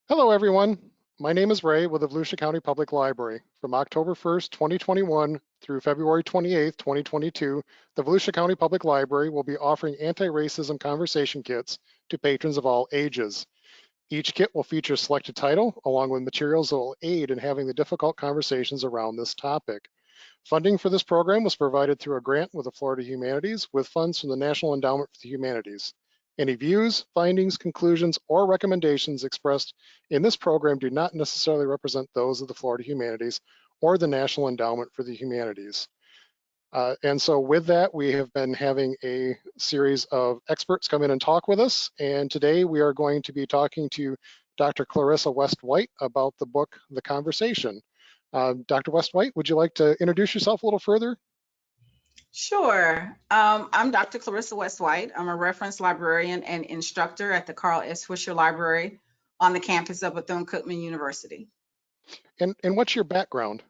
Hello, everyone. My name is Ray with the Volusia County Public Library. From October 1st, 2021 through February 28th, 2022, the Volusia County Public Library will be offering anti-racism conversation kits to patrons of all ages. Each kit will feature a selected title along with materials that will aid in having the difficult conversations around this topic. Funding for this program was provided through a grant with the Florida Humanities with funds from the National Endowment for the Humanities. Any views, findings, conclusions, or recommendations expressed in this program do not necessarily represent those of the Florida Humanities or the National Endowment for the Humanities. And so with that, we have been having a series of experts come in and talk with us. And today we are going to be talking to Dr. Clarissa West-White about the book, The Conversation. Dr. West-White, would you like to introduce yourself a little further? Sure. I'm Dr. Clarissa West-White. I'm a reference librarian and instructor at the Carl S. Swisher Library on the campus of Bethune-Cookman University. And what's your background?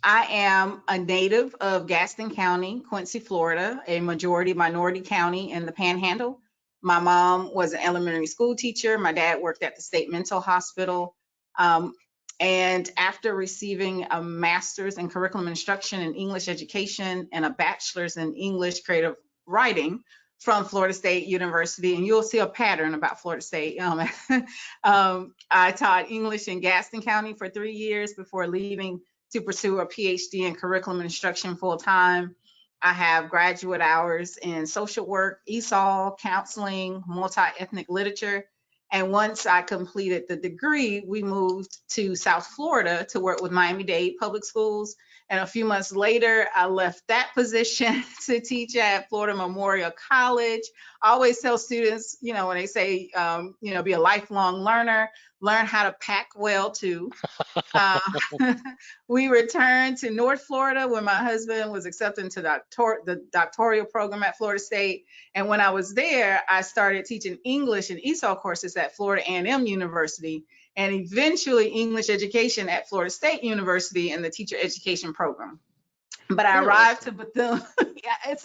I am a native of Gaston County, Quincy, Florida, a majority minority county in the Panhandle. My mom was an elementary school teacher. My dad worked at the state mental hospital. And after receiving a master's in curriculum instruction and English education and a bachelor's in English creative writing from Florida State University, and you'll see a pattern about Florida State. I taught English in Gaston County for 3 years before leaving to pursue a PhD in curriculum instruction full time. I have graduate hours in social work, ESOL, counseling, multi-ethnic literature. And once I completed the degree, we moved to South Florida to work with Miami-Dade Public Schools. And a few months later, I left that position to teach at Florida Memorial College. I always tell students, when they say, be a lifelong learner, learn how to pack well too. We returned to North Florida when my husband was accepted into the doctoral program at Florida State. And when I was there, I started teaching English and ESOL courses at Florida A&M University, and eventually English education at Florida State University in the teacher education program. But I arrived to Bethune. Yeah,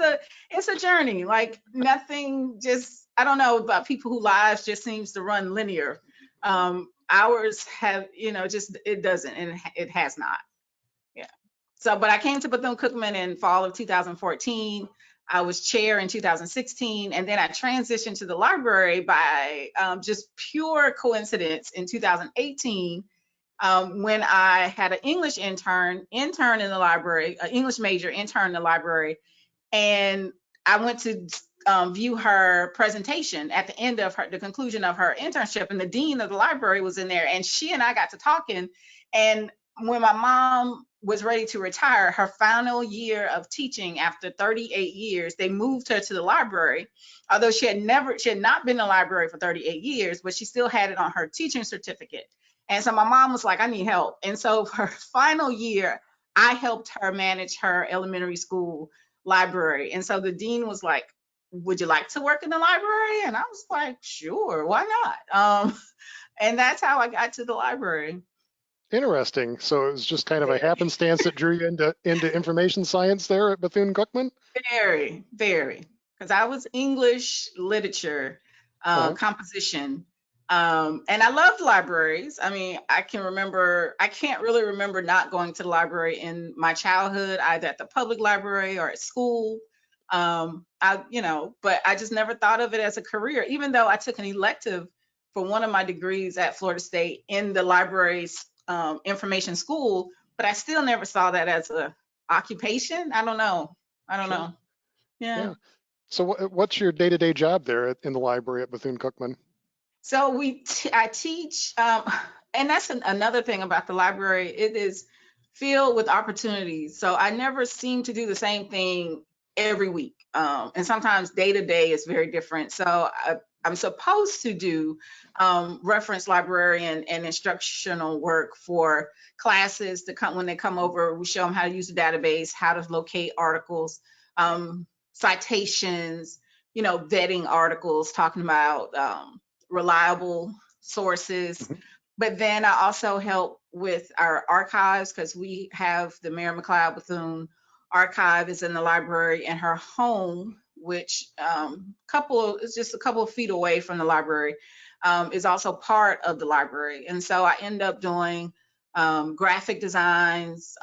it's a journey. Like nothing, just I don't know about people whose lives just seems to run linear. Ours have, just it doesn't, and it has not. Yeah. So, but I came to Bethune-Cookman in fall of 2014. I was chair in 2016, and then I transitioned to the library by just pure coincidence in 2018 when I had an English intern in the library, an English major intern in the library, and I went to view her presentation at the end of the conclusion of her internship, and the dean of the library was in there, and she and I got to talking. And when my mom was ready to retire, her final year of teaching after 38 years, they moved her to the library. Although she had not been in the library for 38 years, but she still had it on her teaching certificate. And so my mom was like, I need help. And so for her final year, I helped her manage her elementary school library. And so the dean was like, would you like to work in the library? And I was like, sure, why not? And that's how I got to the library. Interesting. So it was just kind of a happenstance that drew you into information science there at Bethune-Cookman? Very, very. Because I was English literature, composition. And I loved libraries. I mean, I can't really remember not going to the library in my childhood, either at the public library or at school. But I just never thought of it as a career, even though I took an elective for one of my degrees at Florida State in the library's information school, but I still never saw that as a occupation. I don't know. Yeah. So what's your day-to-day job there in the library at Bethune-Cookman? So I teach, and that's another thing about the library. It is filled with opportunities. So I never seem to do the same thing every week. And sometimes day to day is very different. So I'm supposed to do reference librarian and instructional work for classes when they come over. We show them how to use the database, how to locate articles, citations, vetting articles, talking about reliable sources. But then I also help with our archives, because we have the Mary McLeod Bethune archive is in the library, and her home which is just a couple of feet away from the library, is also part of the library. And so I end up doing graphic designs.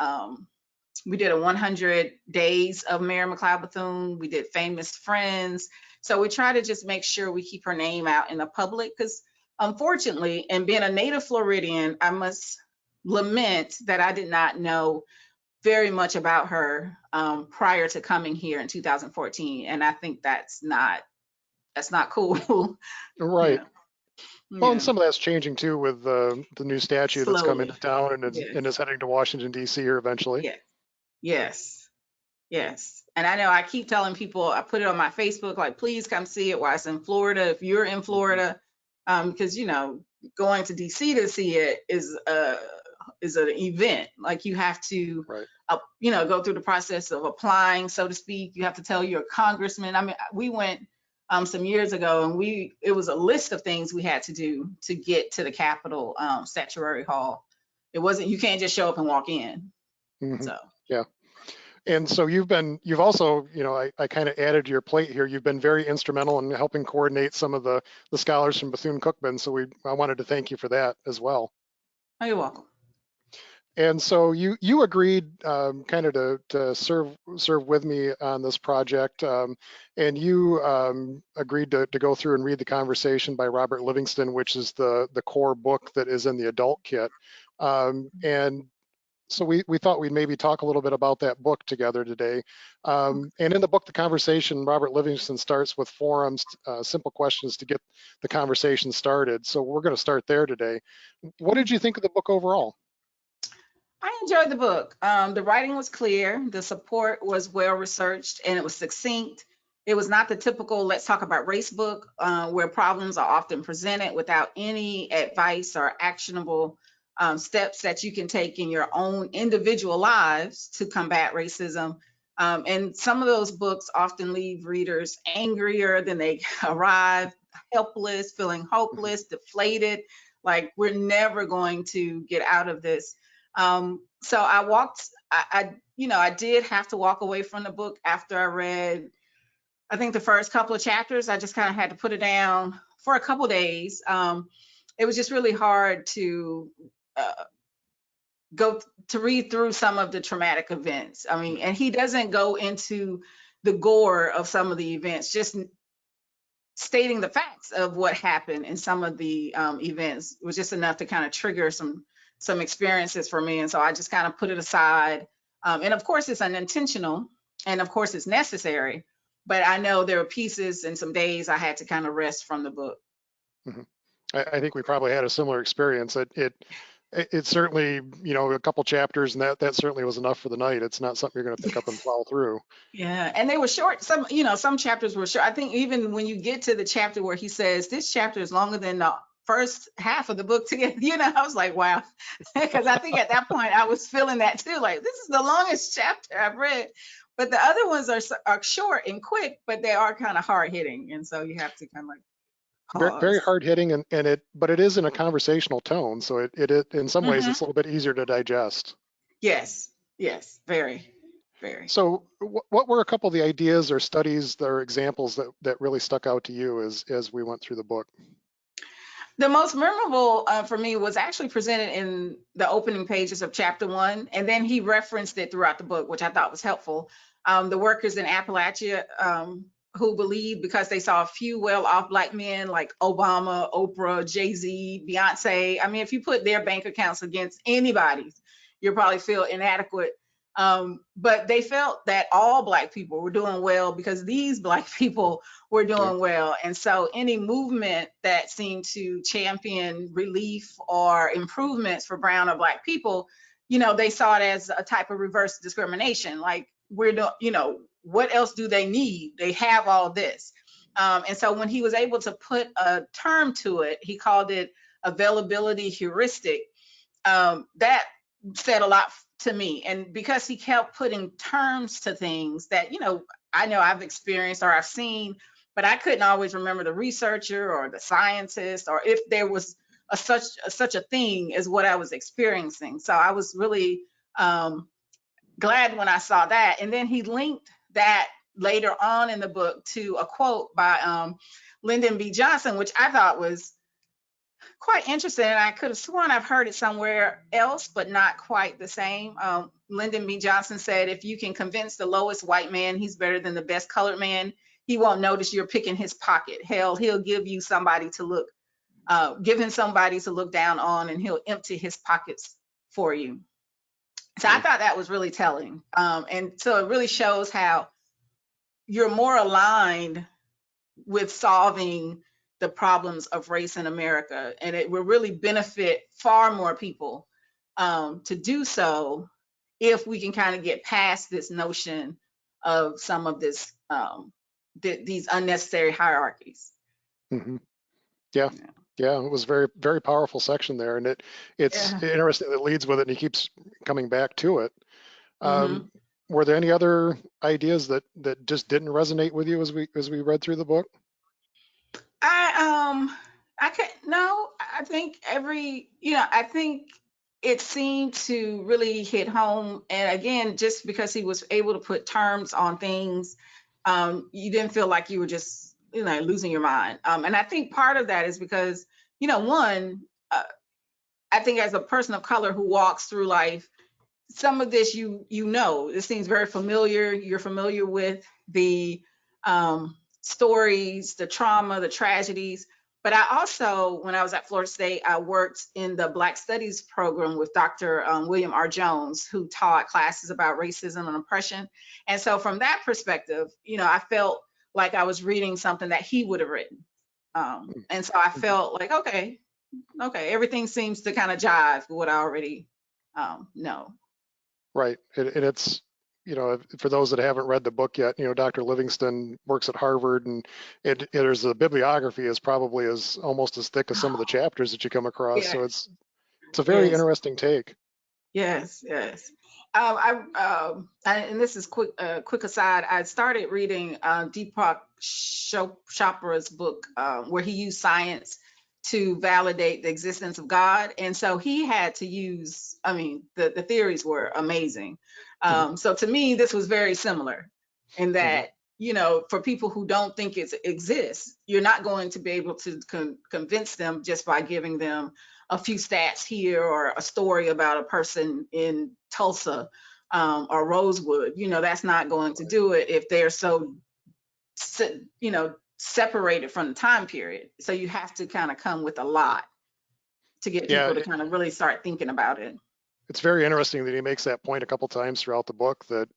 We did a 100 days of Mary McLeod Bethune. We did Famous Friends. So we try to just make sure we keep her name out in the public, because unfortunately, and being a native Floridian, I must lament that I did not know very much about her prior to coming here in 2014. And I think that's not cool. Right. Yeah. Well, and Yeah. some of that's changing too with the new statue that's come into Slowly. town and Yes. is heading to Washington, D.C. here eventually. Yes. Yes. Yes. And I know I keep telling people, I put it on my Facebook, like, please come see it while it's in Florida. If you're in Mhm. Florida, because, going to DC to see it is an event. Like, you have to, Right. go through the process of applying, so to speak. You have to tell your congressman. I mean, we went some years ago, and it was a list of things we had to do to get to the Capitol Statuary Hall. It wasn't, you can't just show up and walk in. Hmm. So. Yeah. And so you've also, I kind of added to your plate here. You've been very instrumental in helping coordinate some of the scholars from Bethune-Cookman. So I wanted to thank you for that as well. Oh, you're welcome. And so you agreed kind of to serve with me on this project, and you agreed to go through and read the Conversation by Robert Livingston, which is the core book that is in the adult kit. And so we thought we'd maybe talk a little bit about that book together today. And in the book, The Conversation, Robert Livingston starts with forums, simple questions to get the conversation started. So we're going to start there today. What did you think of the book overall? I enjoyed the book. The writing was clear, the support was well researched, and it was succinct. It was not the typical let's talk about race book, where problems are often presented without any advice or actionable steps that you can take in your own individual lives to combat racism. And some of those books often leave readers angrier than they arrive, helpless, feeling hopeless, deflated, like we're never going to get out of this. So I did have to walk away from the book after I read, I think, the first couple of chapters. I just kind of had to put it down for a couple days. It was just really hard to uh, go to read through some of the traumatic events. I mean, and he doesn't go into the gore of some of the events, just stating the facts of what happened in some of the events was just enough to kind of trigger some experiences for me. And so I just kind of put it aside. And of course, it's unintentional, and of course, it's necessary. But I know there were pieces and some days I had to kind of rest from the book. Mhm. I think we probably had a similar experience. It certainly, a couple chapters, and that certainly was enough for the night. It's not something you're going to pick up and plow through. Yeah, and they were short. Some chapters were short. I think even when you get to the chapter where he says this chapter is longer than the first half of the book together, I was like, wow, because I think at that point I was feeling that too. Like, this is the longest chapter I've read. But the other ones are short and quick, but they are kind of hard hitting, and so you have to kind of like Very, very pause. hard hitting, but it is in a conversational tone, so it in some ways Hmm. it's a little bit easier to digest. Yes, yes, very, very. So, what were a couple of the ideas or studies or examples that really stuck out to you as we went through the book? The most memorable for me was actually presented in the opening pages of chapter 1, and then he referenced it throughout the book, which I thought was helpful. The workers in Appalachia who believed because they saw a few well-off Black men like Obama, Oprah, Jay-Z, Beyonce. I mean, if you put their bank accounts against anybody's, you'll probably feel inadequate. But they felt that all Black people were doing well because these Black people were Yeah. doing well. And so any movement that seemed to champion relief or improvements for brown or Black people, they saw it as a type of reverse discrimination. Like, what else do they need? They have all this. And so when he was able to put a term to it, he called it availability heuristic. That said a lot to me. And because he kept putting terms to things that, I know I've experienced or I've seen, but I couldn't always remember the researcher or the scientist, or if there was such a thing as what I was experiencing. So I was really glad when I saw that. And then he linked that later on in the book to a quote by Lyndon B. Johnson, which I thought was quite interesting. And I could have sworn I've heard it somewhere else, but not quite the same. Lyndon B. Johnson said, if you can convince the lowest white man he's better than the best colored man, he won't notice you're picking his pocket. Hell, he'll give you somebody to look, give him somebody to look down on, and he'll empty his pockets for you. So I thought that was really telling. And so it really shows how you're more aligned with solving the problems of race in America. And it will really benefit far more people to do so if we can kind of get past this notion of some of this, these unnecessary hierarchies. Mm-hmm. Yeah. Yeah, it was very, very powerful section there. And it's interesting that it leads with it and he keeps coming back to it. Were there any other ideas that just didn't resonate with you as we read through the book? I think I think it seemed to really hit home. And again, just because he was able to put terms on things, you didn't feel like you were just, losing your mind. And I think part of that is because, one, I think as a person of color who walks through life, some of this, it seems very familiar. You're familiar with the stories, the trauma, the tragedies. But I also, when I was at Florida State, I worked in the Black Studies program with Dr. William R. Jones, who taught classes about racism and oppression. And so from that perspective, I felt like I was reading something that he would have written. And so I felt like, okay, everything seems to kind of jive with what I already know. Right. And it's, for those that haven't read the book yet, Dr. Livingston works at Harvard, and there's a bibliography is probably almost as thick as some of the chapters that you come across. Yes. So it's a very interesting take. Yes. And this is quick aside. I started reading Deepak Chopra's book where he used science to validate the existence of God. And so he had to use, the theories were amazing. So to me, this was very similar in that, for people who don't think it exists, you're not going to be able to convince them just by giving them a few stats here or a story about a person in Tulsa or Rosewood. That's not going to do it if they're so, separated from the time period. So you have to kind of come with a lot to get people to kind of really start thinking about it. It's very interesting that he makes that point a couple times throughout the book that,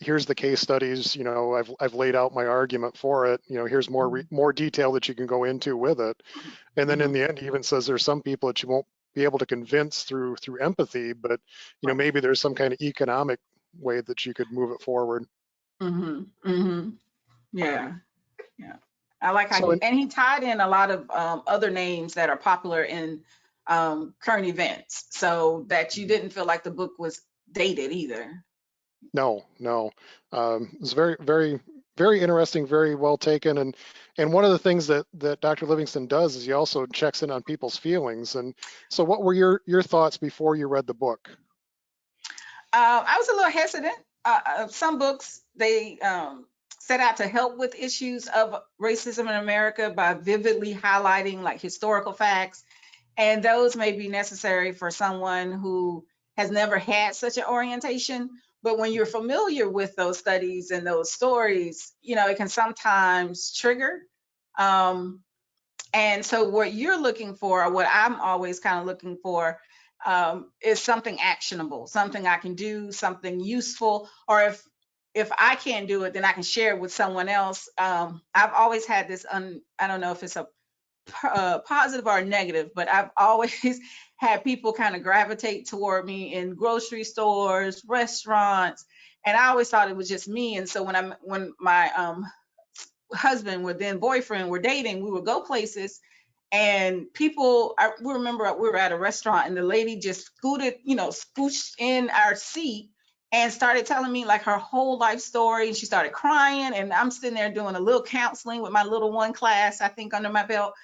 here's the case studies, I've laid out my argument for it, here's more detail that you can go into with it. And then in the end, he even says there's some people that you won't be able to convince through empathy, but, maybe there's some kind of economic way that you could move it forward. Yeah. I like how and he tied in a lot of other names that are popular in current events, so that you didn't feel like the book was dated either. No. It's very, very, very interesting, very well taken. And one of the things that Dr. Livingston does is he also checks in on people's feelings. And so what were your thoughts before you read the book? I was a little hesitant. Some books, they set out to help with issues of racism in America by vividly highlighting like historical facts. And those may be necessary for someone who has never had such an orientation. But when you're familiar with those studies and those stories, it can sometimes trigger. And so what you're looking for, or what I'm always kind of looking for, is something actionable, something I can do, something useful, or if I can't do it, then I can share it with someone else. I've always had this, I don't know if it's a positive or negative, but I've always had people kind of gravitate toward me in grocery stores, restaurants, and I always thought it was just me. And so when my husband, or then boyfriend, were dating, we would go places, and we remember we were at a restaurant, and the lady just scooched in our seat and started telling me like her whole life story. And she started crying, and I'm sitting there doing a little counseling with my little one class, I think, under my belt.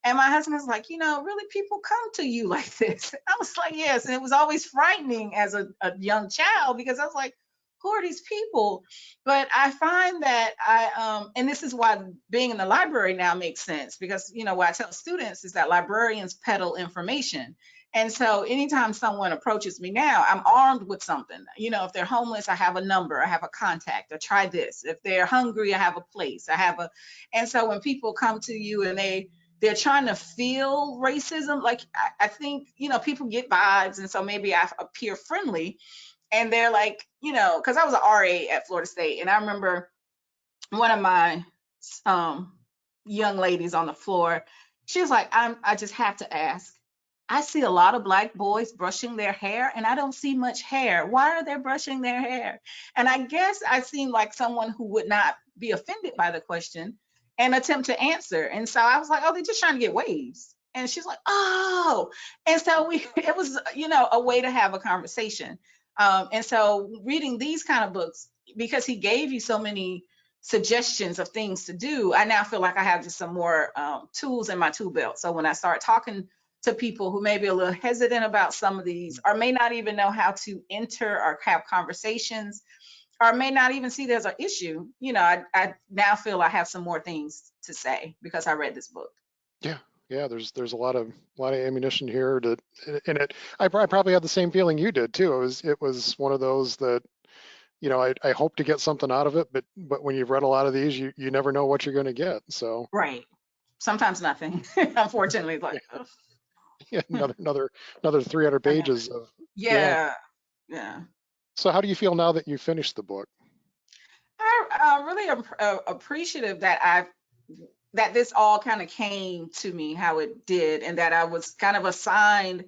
And my husband was like, really people come to you like this? I was like, yes. And it was always frightening as a young child, because I was like, who are these people? But I find that and this is why being in the library now makes sense, because what I tell students is that librarians peddle information. And so anytime someone approaches me now, I'm armed with something. If they're homeless, I have a number, I have a contact, or try this. If they're hungry, I have a place, and so when people come to you and they're trying to feel racism, like I think, people get vibes. And so maybe I appear friendly, and they're like, because I was an RA at Florida State, and I remember one of my um, young ladies on the floor, she was like, I just have to ask. I see a lot of Black boys brushing their hair, and I don't see much hair. Why are they brushing their hair? And I guess I seemed like someone who would not be offended by the question and attempt to answer. And so I was like, oh, they're just trying to get waves. And she's like, oh. And so it was, a way to have a conversation. And so reading these kind of books, because he gave you so many suggestions of things to do, I now feel like I have just some more tools in my tool belt. So when I start talking to people who may be a little hesitant about some of these, or may not even know how to enter or have conversations, or may not even see there's an issue, I now feel I have some more things to say because I read this book. Yeah, yeah. There's a lot of ammunition here to, and I probably had the same feeling you did too. It was one of those that, I hope to get something out of it, but when you've read a lot of these, you never know what you're going to get. So Right. Sometimes nothing. Unfortunately, like, ugh. yeah, Hmm, another 300 I know. pages of, yeah. Yeah, yeah. So how do you feel now that you finished the book? I really am appreciative that this all kind of came to me how it did, and that I was kind of assigned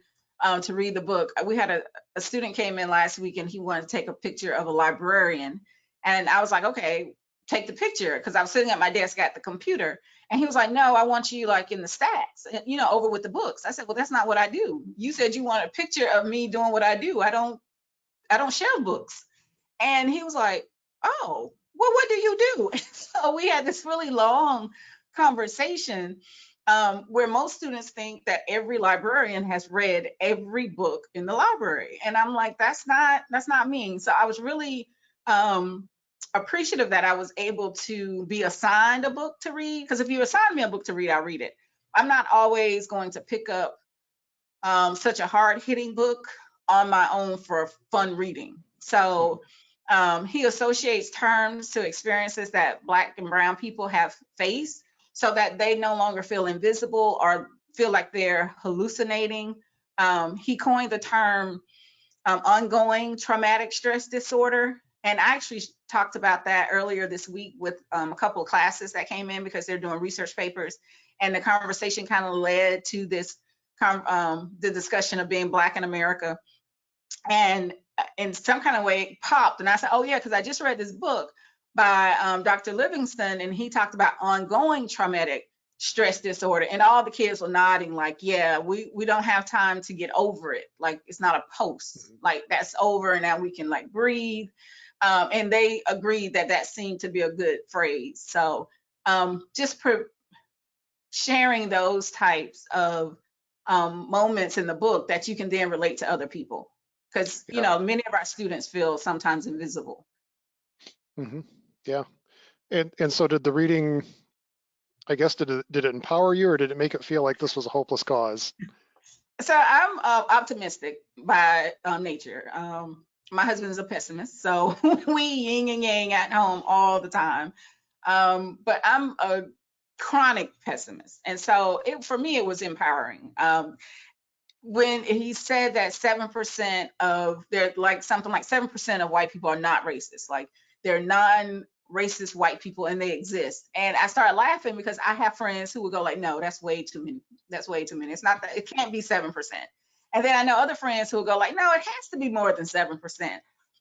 to read the book. We had a student came in last week, and he wanted to take a picture of a librarian, and I was like, okay, take the picture, because I was sitting at my desk at the computer, and he was like, no, I want you like in the stacks, over with the books. I said, well, that's not what I do. You said you want a picture of me doing what I do. I don't shelve books. And he was like, oh, well, what do you do? So we had this really long conversation, where most students think that every librarian has read every book in the library. And I'm like, that's not me. So I was really appreciative that I was able to be assigned a book to read. Because if you assign me a book to read, I'll read it. I'm not always going to pick up such a hard hitting book on my own for fun reading. So he associates terms to experiences that Black and Brown people have faced, so that they no longer feel invisible or feel like they're hallucinating. He coined the term ongoing traumatic stress disorder. And I actually talked about that earlier this week with a couple of classes that came in because they're doing research papers. And the conversation kind of led to the discussion of being Black in America. And in some kind of way it popped. And I said, oh, yeah, because I just read this book by Dr. Livingston, and he talked about ongoing traumatic stress disorder. And all the kids were nodding, like, yeah, we don't have time to get over it. Like, it's not a post, like, that's over, and now we can like breathe. And they agreed that that seemed to be a good phrase. So just sharing those types of moments in the book that you can then relate to other people, because Yeah. many of our students feel sometimes invisible. Hmm. Yeah. And so did the reading, I guess, did it empower you, or did it make it feel like this was a hopeless cause? So I'm optimistic by nature. My husband is a pessimist, so we yin and yang at home all the time. But I'm a chronic pessimist, and so for me it was empowering. When he said that 7% of they're like something like 7% of white people are not racist, like they're non-racist white people, and they exist. And I started laughing because I have friends who would go like, no, that's way too many. That's way too many. It's not that, it can't be 7%. And then I know other friends who will go like, no, it has to be more than 7%,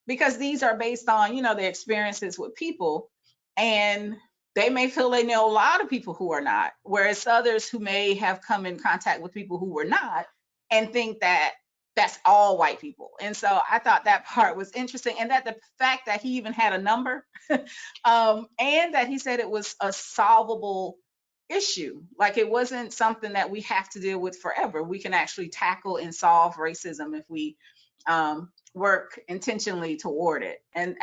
because these are based on, their experiences with people. And they may feel they know a lot of people who are not, whereas others who may have come in contact with people who were not and think that that's all white people. And so I thought that part was interesting, and that the fact that he even had a number, and that he said it was a solvable issue. Like, it wasn't something that we have to deal with forever. We can actually tackle and solve racism if we work intentionally toward it. And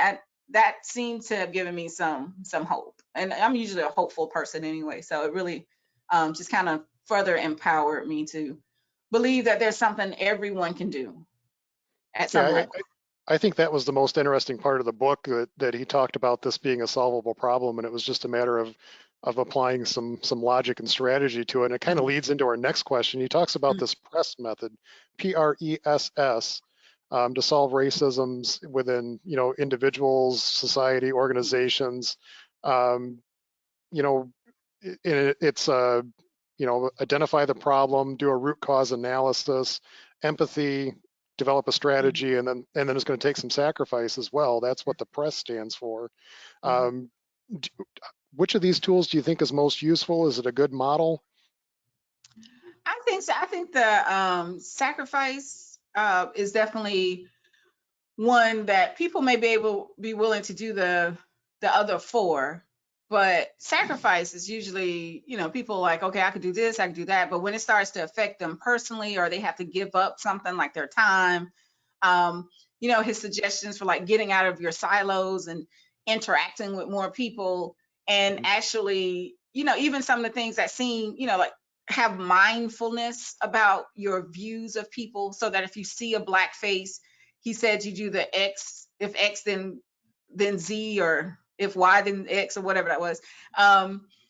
that seemed to have given me some hope. And I'm usually a hopeful person anyway, so it really just kind of further empowered me to believe that there's something everyone can do at Yeah, some level. I think that was the most interesting part of the book, that he talked about this being a solvable problem, and it was just a matter of applying some logic and strategy to it. And it kind of Mhm, leads into our next question. He talks about this PRESS method, PRESS, to solve racisms within, individuals, society, organizations. Um, you know, it's identify the problem, do a root cause analysis, empathy, develop a mhm, strategy, and then it's going to take some sacrifice as well. That's what the press stands for. mhm. um, which of these tools do you think is most useful? Is it a good model? I think so. I think the sacrifice is definitely one that people may be willing to do the other four, but sacrifice is usually, people like, okay, I could do this, I could do that, but when it starts to affect them personally, or they have to give up something like their time, um, his suggestions for like getting out of your silos and interacting with more people, and actually, even some of the things that seem, like have mindfulness about your views of people, so that if you see a black face, he said you do the X, if X then Z, or if Y then X, or whatever that was,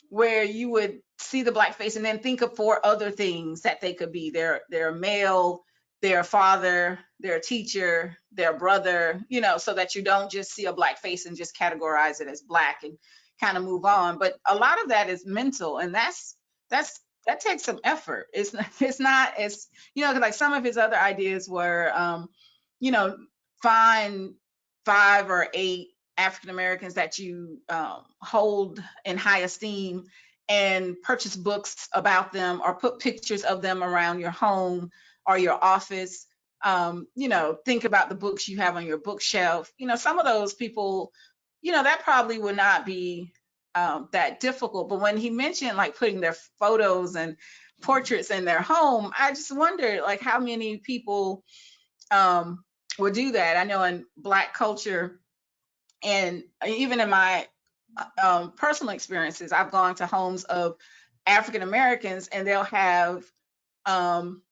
where you would see the black face and then think of four other things that they could be. They're male, their father, their teacher, their brother, so that you don't just see a black face and just categorize it as black and kind of move on. But a lot of that is mental, and that's that takes some effort. It's not as, like some of his other ideas were, you know, find 5 or 8 African Americans that you hold in high esteem, and purchase books about them, or put pictures of them around your home or your office. Think about the books you have on your bookshelf. Some of those people, that probably would not be that difficult. But when he mentioned like putting their photos and portraits in their home, I just wondered like how many people um, would do that. I know in Black culture, and even in my personal experiences, I've gone to homes of African Americans, and they'll have um,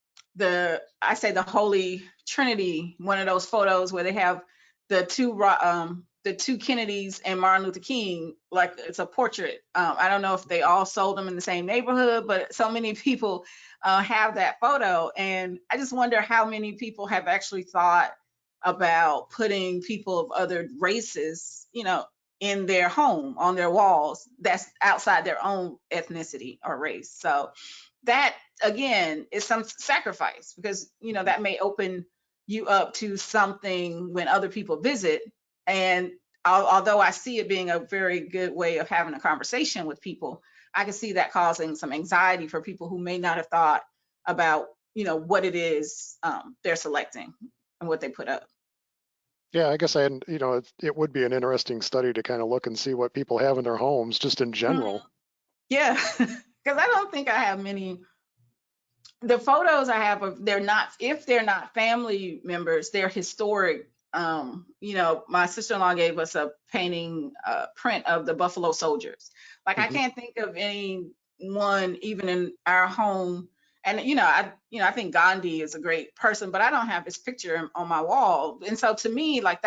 I say the Holy Trinity, one of those photos where they have the two Kennedys and Martin Luther King, like it's a portrait. I don't know if they all sold them in the same neighborhood, but so many people have that photo, and I just wonder how many people have actually thought about putting people of other races, in their home on their walls that's outside their own ethnicity or race. So that again is some sacrifice, because that may open you up to something when other people visit. And although I see it being a very good way of having a conversation with people, I can see that causing some anxiety for people who may not have thought about what it is they're selecting and what they put up. Yeah, I guess it would be an interesting study to kind of look and see what people have in their homes just in Mhm. general. Yeah, because I don't think I have many. The photos I have of, they're not, if they're not family members, they're historic. My sister-in-law gave us a painting print of the Buffalo Soldiers. Like I Hmm. can't think of anyone even in our home. And I think Gandhi is a great person, but I don't have his picture on my wall. And so to me, like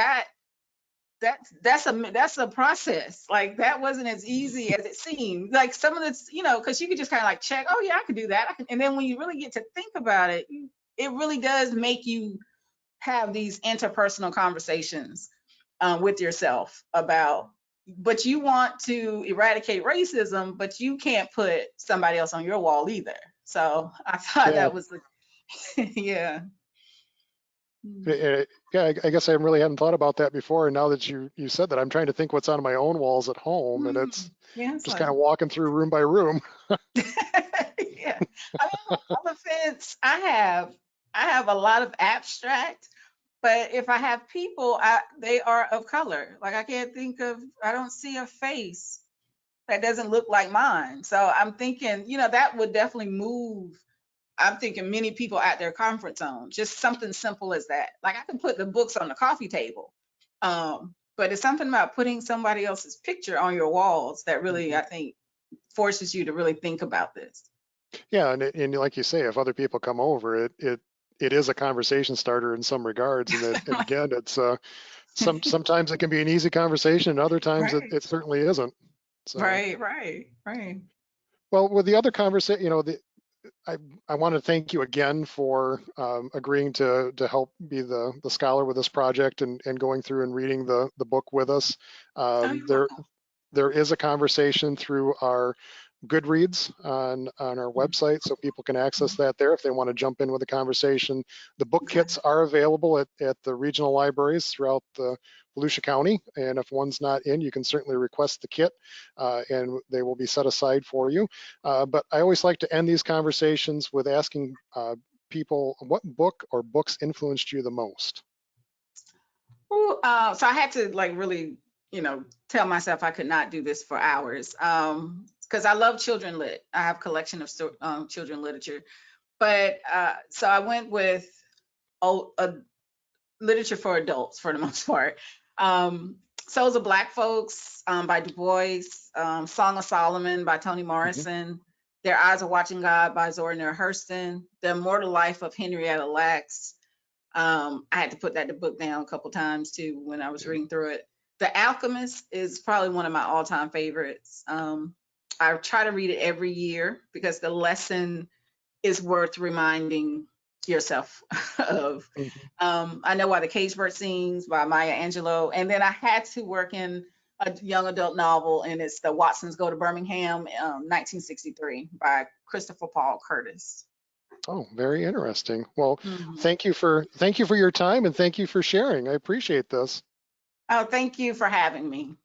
that's a process. Like that wasn't as easy as it seemed. Like some of this, because you could just kind of like check, oh yeah, I could do that. And then when you really get to think about it, it really does make you have these interpersonal conversations with yourself about. But you want to eradicate racism, but you can't put somebody else on your wall either. So I thought Yeah, that was the yeah. yeah. I guess I really hadn't thought about that before. And now that you said that, I'm trying to think what's on my own walls at home, and it's Yeah, it's just like kind of walking through room by room. yeah. I mean, on the fence, I have a lot of abstract, but if I have people, they are of color. Like I don't see a face that doesn't look like mine. So I'm thinking, that would definitely move I'm thinking many people at their comfort zone, just something simple as that. Like I can put the books on the coffee table. But it's something about putting somebody else's picture on your walls that really, Mhm. I think, forces you to really think about this. Yeah, and like you say, if other people come over, it is a conversation starter in some regards, and again, it's sometimes it can be an easy conversation, and other times Right, it certainly isn't. So, right, right, right. well, with the other conversation, I I want to thank you again for agreeing to help be the scholar with this project and going through and reading the book with us. Oh, Um, you're there welcome. there is a conversation through our Goodreads on our website, so people can access Mhm. that there if they want to jump in with a conversation. The book Okay. kits are available at the regional libraries throughout the Volusia County, and if one's not in, you can certainly request the kit, and they will be set aside for you. But I always like to end these conversations with asking people what book or books influenced you the most. Ooh, so I had to like really, tell myself I could not do this for hours. Because I love children lit. I have a collection of children literature. But so I went with literature for adults for the most part. Um, Souls of Black Folks by Du Bois, Song of Solomon by Toni Mhm. Morrison, Their Eyes Are Watching God by Zora Neale Hurston, The Immortal Life of Henrietta Lacks. I had to put that book down a couple times too when I was Yeah. reading through it. The Alchemist is probably one of my all-time favorites. I try to read it every year because the lesson is worth reminding yourself of. Mhm. I Know Why the Cage Bird Sings by Maya Angelou. And then I had to work in a young adult novel, and it's The Watsons Go to Birmingham, 1963 by Christopher Paul Curtis. Oh, very interesting. Well, Mhm. thank you for your time and thank you for sharing. I appreciate this. Oh, thank you for having me.